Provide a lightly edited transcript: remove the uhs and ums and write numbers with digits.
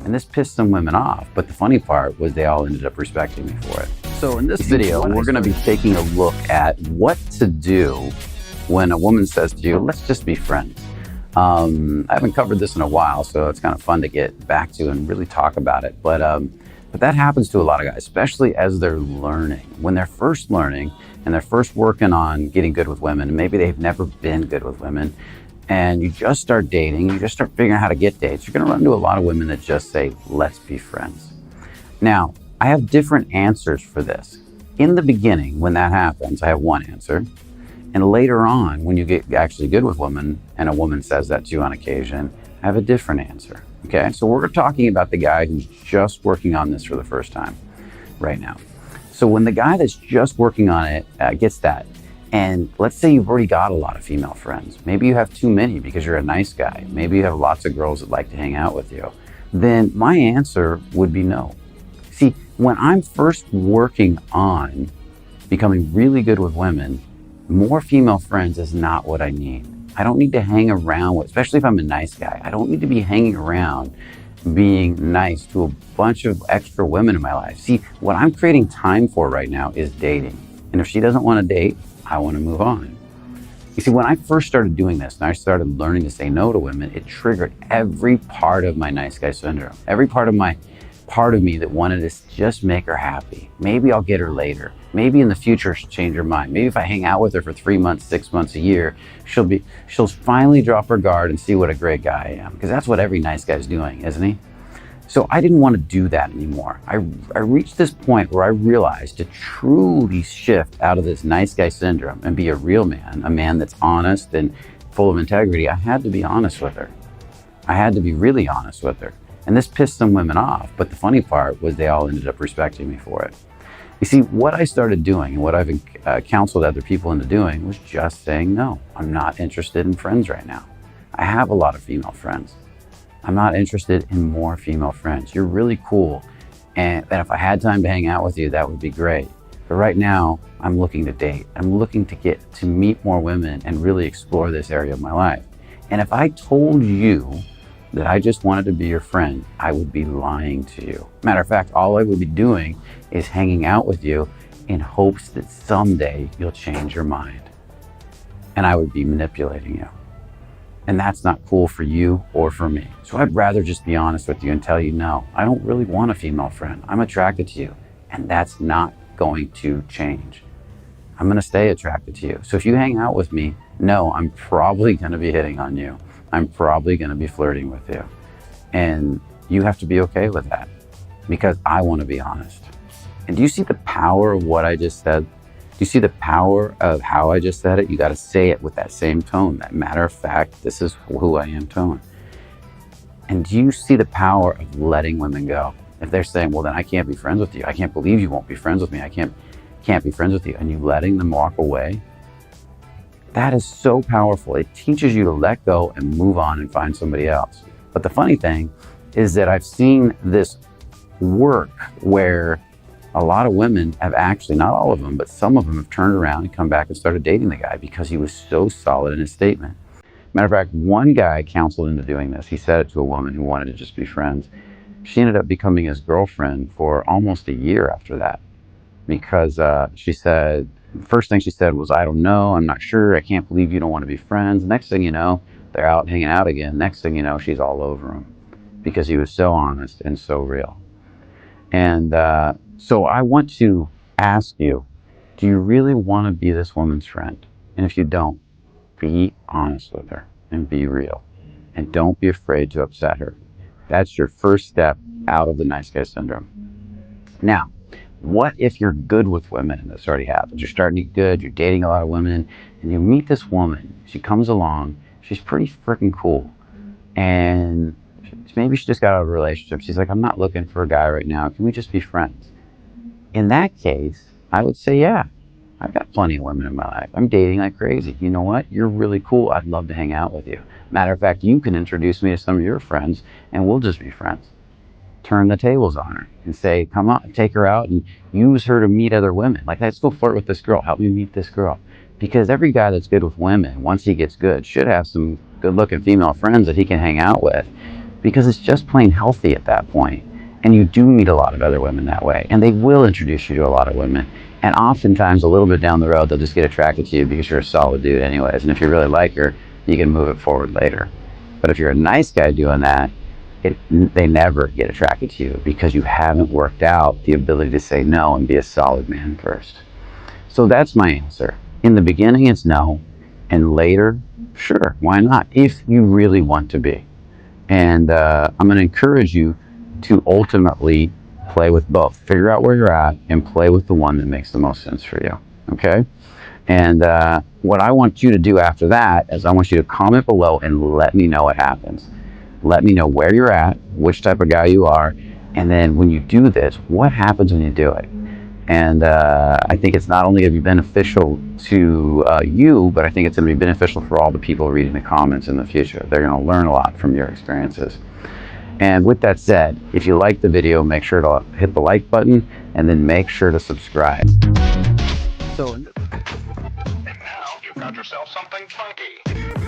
And this pissed some women off, but the funny part was they all ended up respecting me for it. So in this video, we're going to be taking a look at what to do when a woman says to you, let's just be friends. I haven't covered this in a while, so it's kind of fun to get back to and really talk about it. But that happens to a lot of guys, especially as they're learning. When they're first learning and they're first working on getting good with women, and maybe they've never been good with women, and you just start dating, you just start figuring out how to get dates, you're going to run into a lot of women that just say, let's be friends. Now, I have different answers for this. In the beginning, when that happens, I have one answer. And later on, when you get actually good with women and a woman says that to you on occasion, I have a different answer. Okay, so we're talking about the guy who's just working on this for the first time right now. So when the guy that's just working on it gets that, and let's say you've already got a lot of female friends, maybe you have too many because you're a nice guy, maybe you have lots of girls that like to hang out with you, then my answer would be no. See, when I'm first working on becoming really good with women, more female friends is not what I need. I don't need to hang around with, especially if I'm a nice guy, I don't need to be hanging around being nice to a bunch of extra women in my life. See, what I'm creating time for right now is dating. And if she doesn't want to date, I want to move on. You see, when I first started doing this and I started learning to say no to women, it triggered every part of my nice guy syndrome. Every part of me that wanted to just make her happy. Maybe I'll get her later. Maybe in the future she'll change her mind. Maybe if I hang out with her for 3 months, 6 months, a year, she'll finally drop her guard and see what a great guy I am. Because that's what every nice guy's doing, isn't he? So I didn't want to do that anymore. I reached this point where I realized to truly shift out of this nice guy syndrome and be a real man, a man that's honest and full of integrity, I had to be honest with her. I had to be really honest with her. And this pissed some women off, but the funny part was they all ended up respecting me for it. You see, what I started doing and what I've counseled other people into doing was just saying, no, I'm not interested in friends right now. I have a lot of female friends. I'm not interested in more female friends. You're really cool. And if I had time to hang out with you, that would be great. But right now, I'm looking to date. I'm looking to get to meet more women and really explore this area of my life. And if I told you that I just wanted to be your friend, I would be lying to you. Matter of fact, all I would be doing is hanging out with you in hopes that someday you'll change your mind. And I would be manipulating you. And that's not cool for you or for me. So I'd rather just be honest with you and tell you, no, I don't really want a female friend. I'm attracted to you. And that's not going to change. I'm going to stay attracted to you. So if you hang out with me, no, I'm probably going to be hitting on you. I'm probably going to be flirting with you. And you have to be okay with that because I want to be honest. And do you see the power of what I just said? Do you see the power of how I just said it? You got to say it with that same tone, that matter of fact, this is who I am tone. And do you see the power of letting women go? If they're saying, well, then I can't be friends with you. I can't believe you won't be friends with me. I can't be friends with you. And you letting them walk away. That is so powerful. It teaches you to let go and move on and find somebody else. But the funny thing is that I've seen this work where a lot of women have actually, not all of them, but some of them have turned around and come back and started dating the guy because he was so solid in his statement. Matter of fact, one guy counseled into doing this. He said it to a woman who wanted to just be friends. She ended up becoming his girlfriend for almost a year after that because she said, first thing she said was, I don't know, I'm not sure, I can't believe you don't want to be friends. Next thing you know, they're out hanging out again. Next thing you know, she's all over him because he was so honest and so real. And so I want to ask you, do you really want to be this woman's friend? And if you don't, be honest with her and be real. And don't be afraid to upset her. That's your first step out of the nice guy syndrome. Now, what if you're good with women and this already happens? You're starting to get good, you're dating a lot of women, and you meet this woman. She comes along, she's pretty freaking cool. And maybe she just got out of a relationship. She's like, I'm not looking for a guy right now. Can we just be friends? In that case, I would say, yeah, I've got plenty of women in my life. I'm dating like crazy. You know what? You're really cool. I'd love to hang out with you. Matter of fact, you can introduce me to some of your friends and we'll just be friends. Turn the tables on her and say, come on, take her out and use her to meet other women. Like, let's go flirt with this girl. Help me meet this girl. Because every guy that's good with women, once he gets good, should have some good looking female friends that he can hang out with. because it's just plain healthy at that point. And you do meet a lot of other women that way, and they will introduce you to a lot of women. And oftentimes, a little bit down the road, they'll just get attracted to you because you're a solid dude anyways. And if you really like her, you can move it forward later. But if you're a nice guy doing that, they never get attracted to you because you haven't worked out the ability to say no and be a solid man first. So that's my answer. In the beginning, it's no. And later, sure, why not? If you really want to be. And I'm going to encourage you to ultimately play with both. Figure out where you're at and play with the one that makes the most sense for you. Okay? And what I want you to do after that is I want you to comment below and let me know what happens. Let me know where you're at, which type of guy you are, and then when you do this, what happens when you do it? And I think it's not only going to be beneficial to you, but I think it's going to be beneficial for all the people reading the comments in the future. They're going to learn a lot from your experiences. And with that said, if you like the video, make sure to hit the like button and then make sure to subscribe. So, and now you've got yourself something funky.